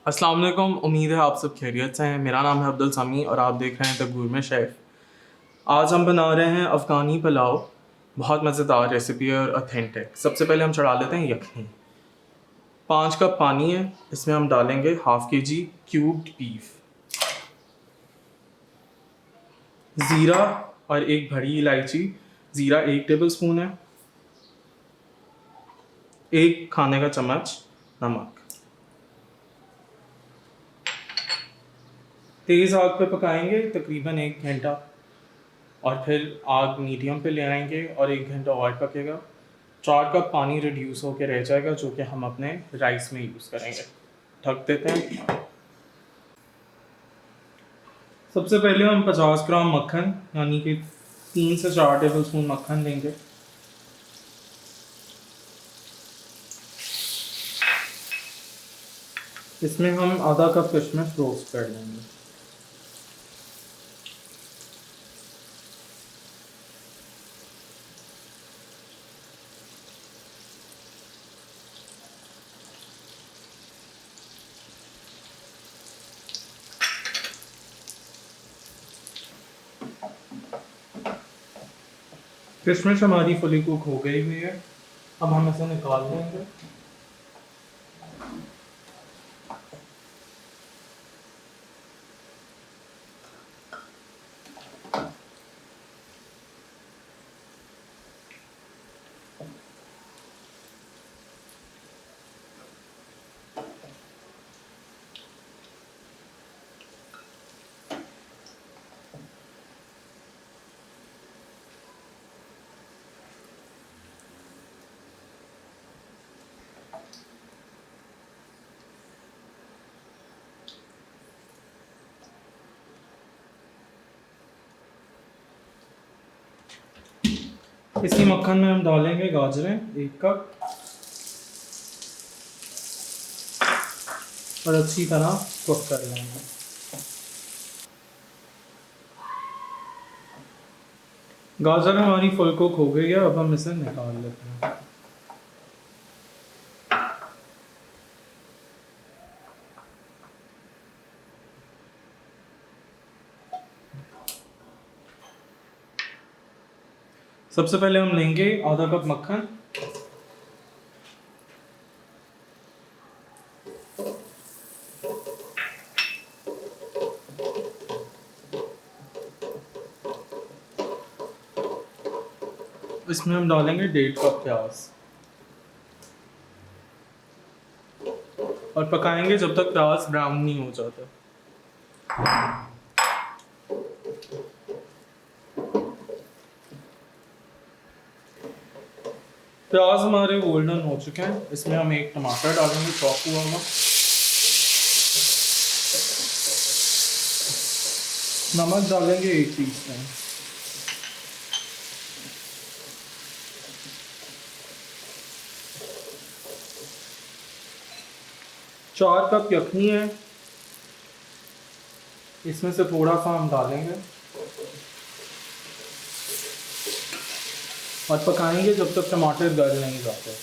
अस्सलाम वालेकुम। उम्मीद है आप सब खैरियत से हैं। मेरा नाम है अब्दुल समी और आप देख रहे हैं द गूरमे शेफ़। आज हम बना रहे हैं अफ़गानी पुलाव। बहुत मज़ेदार रेसिपी है और ऑथेंटिक। सबसे पहले हम चढ़ा लेते हैं यखनी। 5 कप पानी है, इसमें हम डालेंगे ½ kg क्यूब्ड बीफ, ज़ीरा और एक बड़ी इलायची। ज़ीरा 1 टेबल स्पून है, 1 खाने का चम्मच नमक। तेज़ आग पे पकाएंगे तकरीबन 1 घंटा और फिर आग मीडियम पे ले आएंगे और 1 घंटा और पकेगा। 4 कप पानी रिड्यूस होकर रह जाएगा जो कि हम अपने राइस में यूज़ करेंगे। ढक देते हैं। सबसे पहले हम 50 ग्राम मक्खन यानी कि 3 से 4 टेबल स्पून मक्खन लेंगे। इसमें हम आधा कप किशमिश रोस्ट कर लेंगे। किशमिश हमारी फुली कुक हो गई हुई है, अब हम इसे निकाल लेंगे। इसी मक्खन में हम डालेंगे गाजरें 1 कप और अच्छी तरह कुक कर लेंगे। गाजर हमारी फुल कुक हो गई है, अब हम इसे निकाल लेते हैं। सबसे पहले हम लेंगे आधा कप मक्खन, इसमें हम डालेंगे 1.5 कप प्याज और पकाएंगे जब तक प्याज ब्राउन नहीं हो जाता। प्याज हमारे गोल्डन हो चुके हैं, इसमें हम 1 टमाटर डालेंगे चॉप हुआ हुआ। नमक डालेंगे 1 टीस्पून। चार कप यखनी है, इसमें से थोड़ा सा हम डालेंगे और पकाएंगे जब तक टमाटर गल नहीं जाते।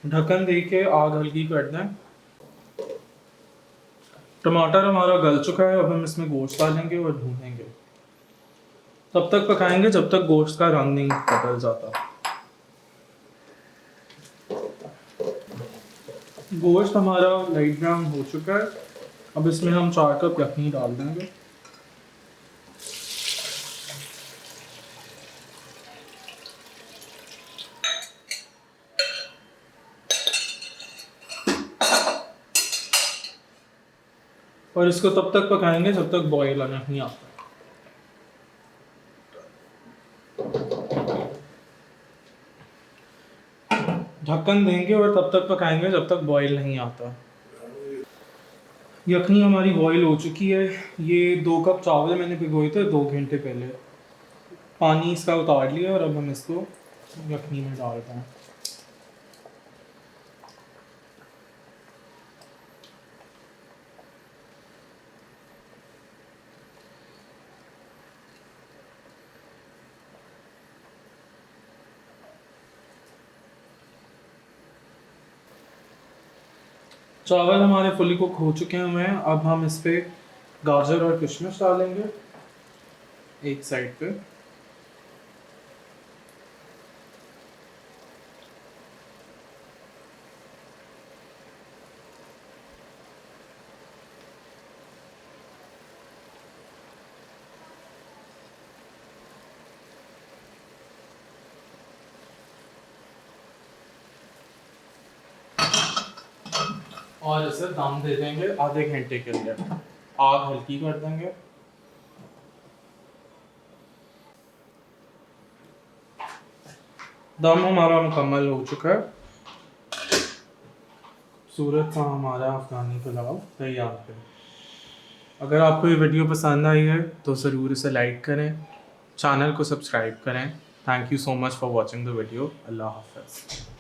ढक्कन दे के आग हल्की कर दें। टमाटर हमारा गल चुका है, अब हम इसमें गोश्त डालेंगे और भूनेंगे। तब तक पकाएंगे जब तक गोश्त का रंग नहीं बदल जाता। गोश्त हमारा लाइट ब्राउन हो चुका है, अब इसमें हम 4 कप यखनी डाल देंगे। और इसको तब तक पकाएंगे जब तक बॉयल नहीं आता। ढक्कन देंगे और तब तक पकाएंगे जब तक बॉयल नहीं आता। यखनी हमारी बॉयल हो चुकी है। ये 2 कप चावल मैंने भिगोए थे 2 घंटे पहले। पानी इसका उतार लिया और अब हम इसको यखनी में डालते हैं। चावल हमारे फुली कुक हो चुके हैं। अब हम इस पे गाजर और किशमिश डालेंगे एक साइड पे। और इसे दम दे देंगे आधे घंटे के लिए। आग हल्की कर देंगे। दम हमारा मुकम्मल हो चुका है। खूबसूरत सा हमारा अफगानी पुलाव तैयार है। अगर आपको ये वीडियो पसंद आई है तो ज़रूर इसे लाइक करें, चैनल को सब्सक्राइब करें। Thank you so much for watching the video. अल्लाह हाफ़िज़।